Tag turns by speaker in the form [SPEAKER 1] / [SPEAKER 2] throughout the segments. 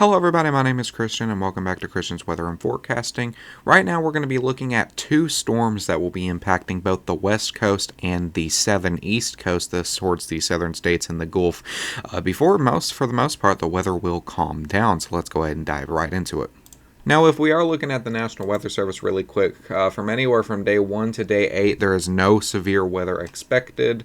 [SPEAKER 1] Hello everybody, my name is Christian and welcome back to Christian's Weather and Forecasting. Right now we're going to be looking at two storms that will be impacting both the west coast and the southern east coast, this towards the southern states and the Gulf. For the most part, the weather will calm down, so let's go ahead and dive right into it. Now, if we are looking at the National Weather Service really quick, from anywhere from day 1 to day 8, there is no severe weather expected,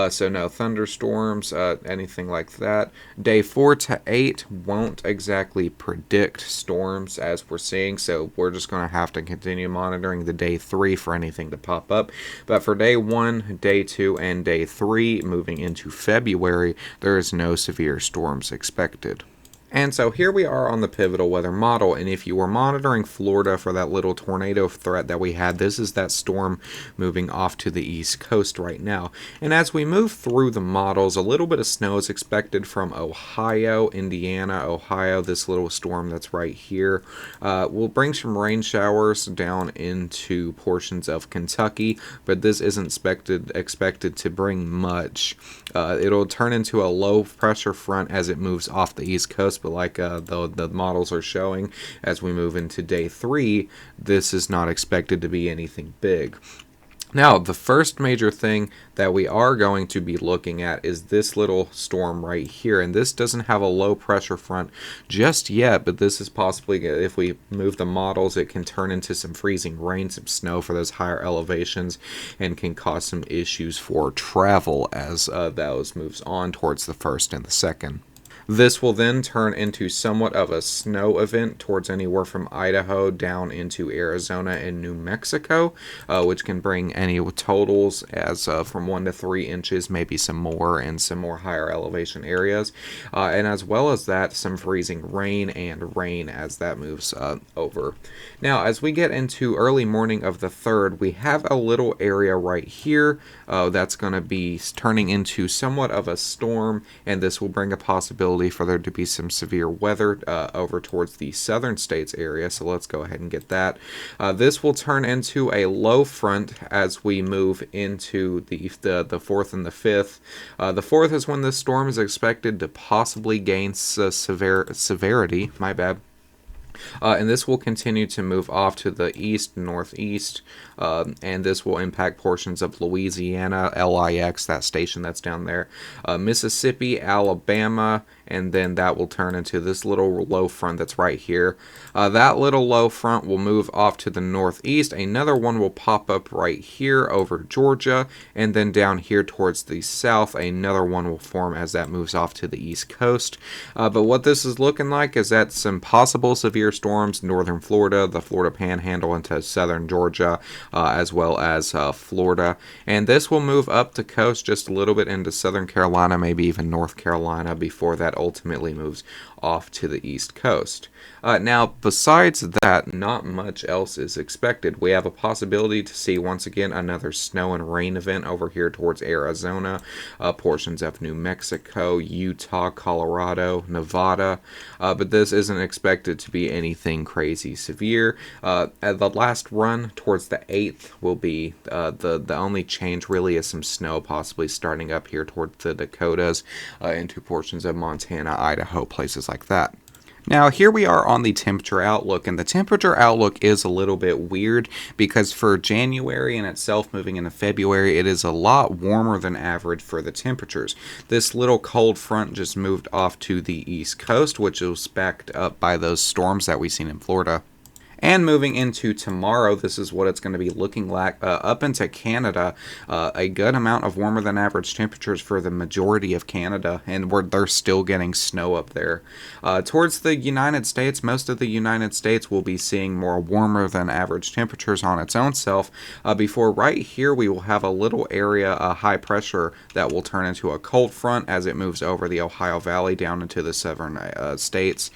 [SPEAKER 1] so no thunderstorms, anything like that. Day 4 to 8 won't exactly predict storms as we're seeing, so we're just going to have to continue monitoring the day 3 for anything to pop up. But for day 1, day 2, and day 3, moving into February, there is no severe storms expected. And so here we are on the pivotal weather model, and if you were monitoring Florida for that little tornado threat that we had, this is that storm moving off to the east coast right now. And as we move through the models, a little bit of snow is expected from Ohio, Indiana, Ohio. This little storm that's right here will bring some rain showers down into portions of Kentucky, but this isn't expected to bring much. It'll turn into a low pressure front as it moves off the east coast, but like the models are showing, as we move into day 3, this is not expected to be anything big. Now, the first major thing that we are going to be looking at is this little storm right here, and this doesn't have a low pressure front just yet, but this is possibly, if we move the models, it can turn into some freezing rain, some snow for those higher elevations, and can cause some issues for travel as those moves on towards the first and the second. This will then turn into somewhat of a snow event towards anywhere from Idaho down into Arizona and New Mexico, which can bring any totals as from 1 to 3 inches, maybe some more in some more higher elevation areas. And as well as that, some freezing rain as that moves over. Now, as we get into early morning of the 3rd, we have a little area right here that's going to be turning into somewhat of a storm, and this will bring a possibility for there to be some severe weather over towards the southern states area, so let's go ahead and get that. This will turn into a low front as we move into the 4th and the 5th. The 4th is when this storm is expected to possibly gain severity, my bad. And this will continue to move off to the east, northeast, and this will impact portions of Louisiana, LIX, that station that's down there, Mississippi, Alabama, and then that will turn into this little low front that's right here. That little low front will move off to the northeast. Another one will pop up right here over Georgia, and then down here towards the south, another one will form as that moves off to the east coast. But what this is looking like is that some possible severe storms, northern Florida, the Florida Panhandle into southern Georgia, as well as Florida. And this will move up the coast just a little bit into southern Carolina, maybe even North Carolina, before that ultimately moves off to the east coast. Now, besides that, not much else is expected. We have a possibility to see, once again, another snow and rain event over here towards Arizona, portions of New Mexico, Utah, Colorado, Nevada, but this isn't expected to be anything crazy severe. The last run towards the 8th will be the only change really is some snow possibly starting up here towards the Dakotas into portions of Montana, Idaho, places like that. Now, here we are on the temperature outlook, and the temperature outlook is a little bit weird because for January in itself moving into February, it is a lot warmer than average for the temperatures. This little cold front just moved off to the east coast, which was backed up by those storms that we've seen in Florida. And moving into tomorrow, this is what it's going to be looking like up into Canada. A good amount of warmer than average temperatures for the majority of Canada, and they're still getting snow up there. Towards the United States, most of the United States will be seeing more warmer than average temperatures on its own self. Before right here, we will have a little area, high pressure, that will turn into a cold front as it moves over the Ohio Valley down into the southern states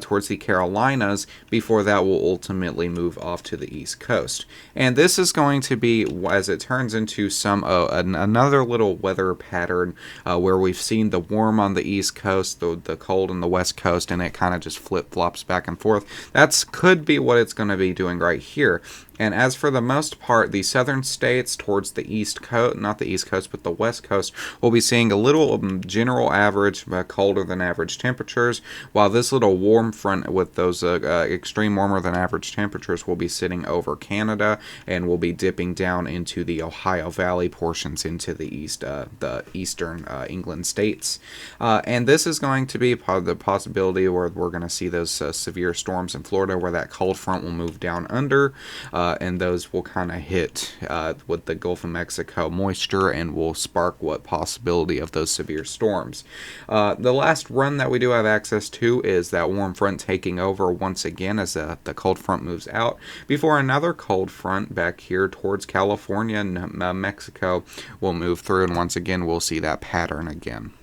[SPEAKER 1] towards the Carolinas. Before that will ultimately move off to the east coast. And this is going to be, as it turns into another little weather pattern where we've seen the warm on the east coast, the cold on the west coast, and it kind of just flip-flops back and forth. That's could be what it's going to be doing right here. And as for the most part, the southern states towards the east coast, not the east coast, but the west coast, will be seeing a little general average, colder than average temperatures, while this little warm front with those extreme warmer than average temperatures will be sitting over Canada and will be dipping down into the Ohio Valley portions into the eastern England states. And this is going to be the possibility where we're going to see those severe storms in Florida where that cold front will move down under, and those will kind of hit with the Gulf of Mexico moisture and will spark what possibility of those severe storms. The last run that we do have access to is that warm front taking over once again as the cold front moves out before another cold front back here towards California and Mexico will move through, and once again we'll see that pattern again.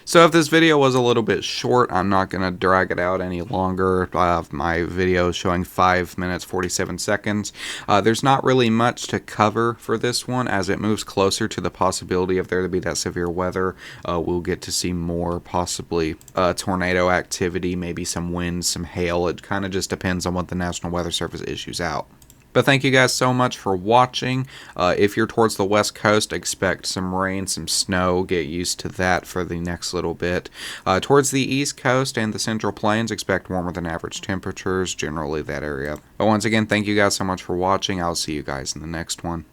[SPEAKER 1] So if this video was a little bit short, I'm not going to drag it out any longer. My video is showing 5 minutes 47 seconds. There's not really much to cover for this one. As it moves closer to the possibility of there to be that severe weather, we'll get to see more possibly tornado activity, maybe some wind, some hail. It kind of just depends on what the National Weather Service issues out. But thank you guys so much for watching. If you're towards the west coast, expect some rain, some snow. Get used to that for the next little bit. Towards the east coast and the central plains, expect warmer than average temperatures, generally that area. But once again, thank you guys so much for watching. I'll see you guys in the next one.